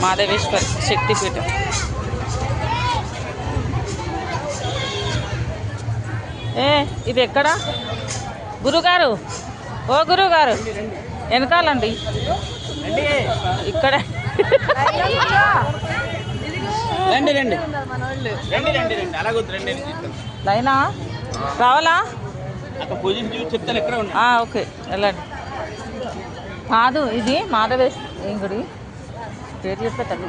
మాధవేశ్వర్ శక్తిపీఠం. ఇది ఎక్కడ గురుగారు? ఓ గురుగారు వెనకాలండి ఇక్కడ. లైనా రావాలా? ఓకే వెళ్ళండి. కాదు ఇది మాధవేశ్వర గుడి పేరు చెప్పే తల్లి.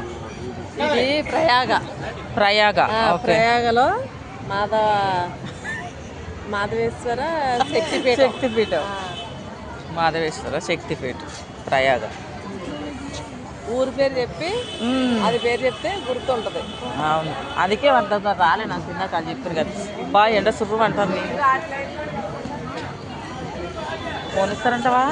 ఇది ప్రయాగ. ప్రయాగలో మాధవేశ్వర శక్తిపీఠం. మాధవేశ్వర శక్తిపీఠం ప్రయాగ. ఊరి పేరు చెప్పి అది పేరు చెప్తే గుర్తుంటది. అవును అందుకే వంట రాలే నాకు తిన్నాక అది చెప్పారు కదా. బాగా ఎండ శుభ్రం అంటుంది. ఫోన్ ఇస్తారంటవా?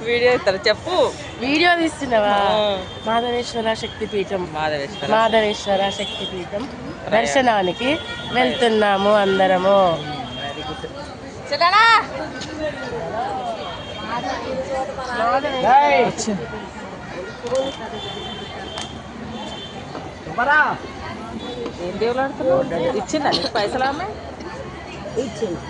వీడియో ఇస్తారు చెప్పు. వీడియో తీస్తున్నావా? మాధవేశ్వర శక్తిపీఠం. మాధవేశ్వర శక్తిపీఠం దర్శనానికి వెళ్తున్నాము అందరము. ఏం దేవుడు ఆడుతున్నావు? ఇచ్చిందా పైసలు? ఆమె ఇచ్చింది.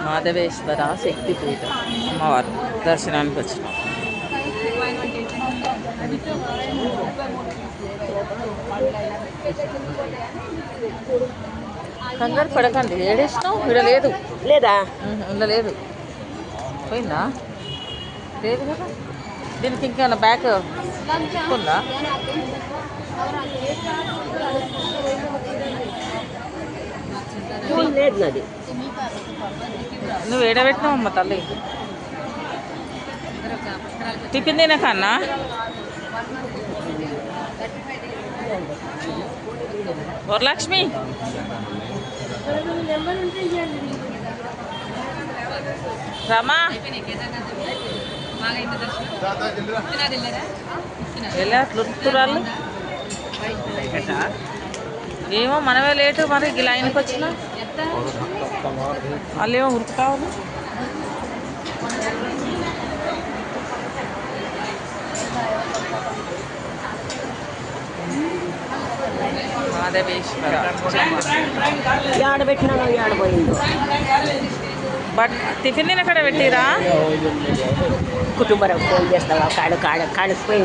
మాధవేశ్వర శక్తిపీఠం అమ్మవారు దర్శనానికి వచ్చినాం. కంగారు పడకండి. ఏడేసినావు? ఇక్కడ లేదు. లేదా? ఇలా లేదు. పోయిందా? లేదు కదా. దీనికి ఇంకేమన్నా బ్యాక్ ఉందా? లేదు నాది. నువ్వు ఏడబెట్టినావు అమ్మ తల్లి. టిఫిన్ తినకన్నా వరలక్ష్మి రమా వెళ్ళా అట్లుతురాళ్ళు. ఏమో మనమే లేటు మరి ఈ లైన్కి వచ్చినా వాళ్ళు ఏమో ఉరుకుతావు. మాధవేశ్వర ఆడబెట్టినా ఆడపోయింది. బట్ టిఫిన్ తినక్కడ పెట్టిరా? కుటుంబం ఫోన్ చేస్తావా? కాడకు పోయింది.